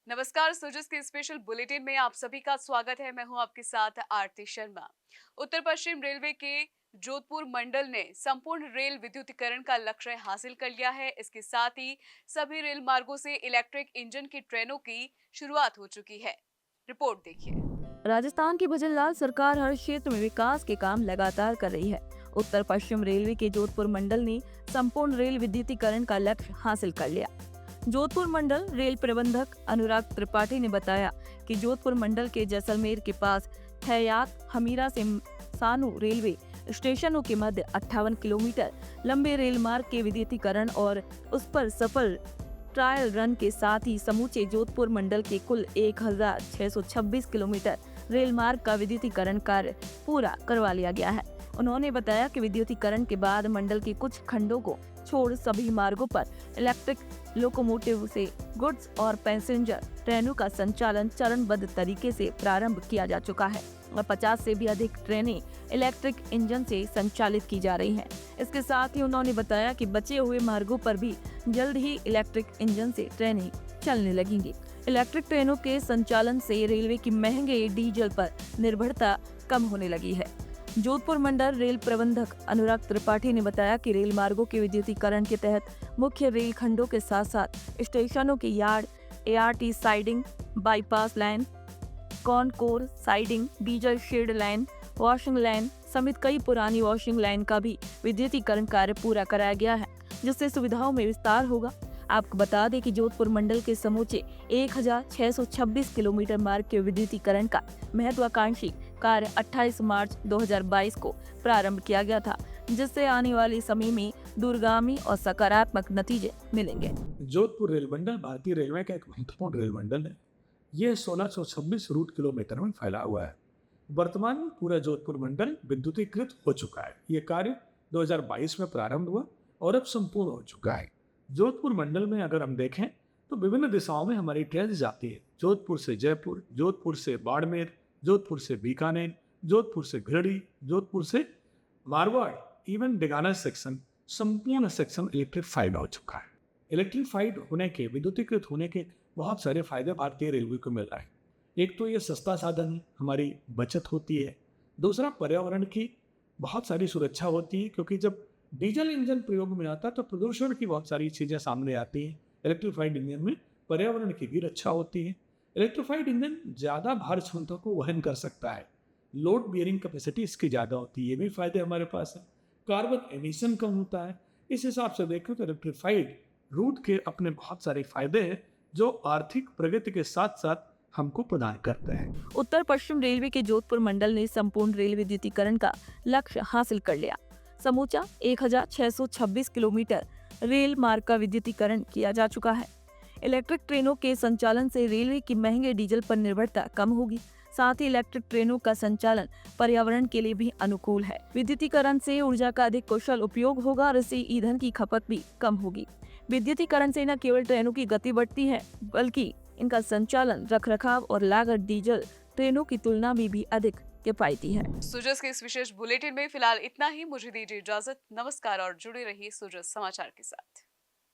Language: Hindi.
नमस्कार। सुजस के स्पेशल बुलेटिन में आप सभी का स्वागत है। मैं हूं आपके साथ आरती शर्मा। उत्तर पश्चिम रेलवे के जोधपुर मंडल ने संपूर्ण रेल विद्युतीकरण का लक्ष्य हासिल कर लिया है। इसके साथ ही सभी रेल मार्गों से इलेक्ट्रिक इंजन की ट्रेनों की शुरुआत हो चुकी है। रिपोर्ट देखिए। राजस्थान की भजनलाल सरकार हर क्षेत्र में विकास के काम लगातार कर रही है। उत्तर पश्चिम रेलवे के जोधपुर मंडल ने संपूर्ण रेल विद्युतीकरण का लक्ष्य हासिल कर लिया। जोधपुर मंडल रेल प्रबंधक अनुराग त्रिपाठी ने बताया कि जोधपुर मंडल के जैसलमेर के पास हयात हमीरा से सानू रेलवे स्टेशनों के मध्य 58 किलोमीटर लंबे रेल मार्ग के विद्युतीकरण और उस पर सफल ट्रायल रन के साथ ही समूचे जोधपुर मंडल के कुल 1626 किलोमीटर रेल मार्ग का विद्युतीकरण कार्य पूरा करवा लिया गया है। उन्होंने बताया कि विद्युतीकरण के बाद मंडल के कुछ खंडों को छोड़ सभी मार्गों पर इलेक्ट्रिक लोकोमोटिव से गुड्स और पैसेंजर ट्रेनों का संचालन चरणबद्ध तरीके से प्रारंभ किया जा चुका है और 50 से भी अधिक ट्रेनें इलेक्ट्रिक इंजन से संचालित की जा रही हैं। इसके साथ ही उन्होंने बताया कि बचे हुए मार्गों पर भी जल्द ही इलेक्ट्रिक इंजन से ट्रेनें चलने लगेंगी। इलेक्ट्रिक ट्रेनों के संचालन से रेलवे की महंगे डीजल पर निर्भरता कम होने लगी है। जोधपुर मंडल रेल प्रबंधक अनुराग त्रिपाठी ने बताया कि रेल मार्गों के विद्युतीकरण के तहत मुख्य रेल खंडों के साथ साथ स्टेशनों के yard, ART siding, bypass line, Concor siding, diesel shed line, washing line समेत कई पुरानी वॉशिंग लाइन का भी विद्युतीकरण कार्य पूरा कराया गया है, जिससे सुविधाओं में विस्तार होगा। आपको बता दें कि जोधपुर मंडल के समूचे 1626 किलोमीटर मार्ग के विद्युतीकरण का महत्वाकांक्षी कार्य 28 मार्च 2022 को प्रारंभ किया गया था, जिससे आने वाले समय में दूरगामी और सकारात्मक नतीजे मिलेंगे। जोधपुर रेल मंडल भारतीय रेलवे का एक महत्वपूर्ण रेल मंडल है। यह 1626 रूट किलोमीटर में फैला हुआ है। वर्तमान में पूरा जोधपुर मंडल विद्युतीकृत हो चुका है। ये कार्य 2022 में प्रारंभ हुआ और अब संपूर्ण हो चुका है। जोधपुर मंडल में अगर हम देखें तो विभिन्न दिशाओं में हमारी ट्रेन जाती है। जोधपुर से जयपुर, जोधपुर से बाड़मेर, जोधपुर से बीकानेर, जोधपुर से गिरिडीह, जोधपुर से मारवाड़, इवन डेगाना सेक्शन, संपूर्ण सेक्शन इलेक्ट्रिफाइड हो चुका है। इलेक्ट्रिफाइड होने के, विद्युतीकृत होने के बहुत सारे फायदे भारतीय रेलवे को मिल रहे हैं। एक तो ये सस्ता साधन है, हमारी बचत होती है। दूसरा, पर्यावरण की बहुत सारी सुरक्षा होती है, क्योंकि जब डीजल इंजन प्रयोग में आता है तो प्रदूषण की बहुत सारी चीज़ें सामने आती हैं। इलेक्ट्रिफाइड इंजन में पर्यावरण की भी रक्षा होती है। इलेक्ट्रिफाइड इंजन ज़्यादा भार क्षमता को वहन कर सकता है। लोड बियरिंग कैपेसिटी इसकी ज़्यादा होती है। ये भी फायदे हमारे पास है। कार्बन एमिशन कम होता है। इस हिसाब से देखें तो इलेक्ट्रिफाइड रूट के अपने बहुत सारे फायदे हैं, जो आर्थिक प्रगति के साथ साथ हमको प्रदान करते हैं। उत्तर पश्चिम रेलवे के जोधपुर मंडल ने संपूर्ण रेल विद्युतीकरण का लक्ष्य हासिल कर लिया। समूचा 1626 किलोमीटर रेल मार्ग का विद्युतीकरण किया जा चुका है। इलेक्ट्रिक ट्रेनों के संचालन से रेलवे की महंगे डीजल पर निर्भरता कम होगी। साथ ही इलेक्ट्रिक ट्रेनों का संचालन पर्यावरण के लिए भी अनुकूल है। विद्युतीकरण से ऊर्जा का अधिक कुशल उपयोग होगा और इससे ईंधन की खपत भी कम होगी। विद्युतीकरण से न केवल ट्रेनों की गति बढ़ती है, बल्कि इनका संचालन, रखरखाव और लागत डीजल ट्रेनों की तुलना में भी अधिक किफायती है। सुजस के इस विशेष बुलेटिन में फिलहाल इतना ही। मुझे दीजिए इजाजत। नमस्कार और जुड़े रहिए सुजस समाचार के साथ।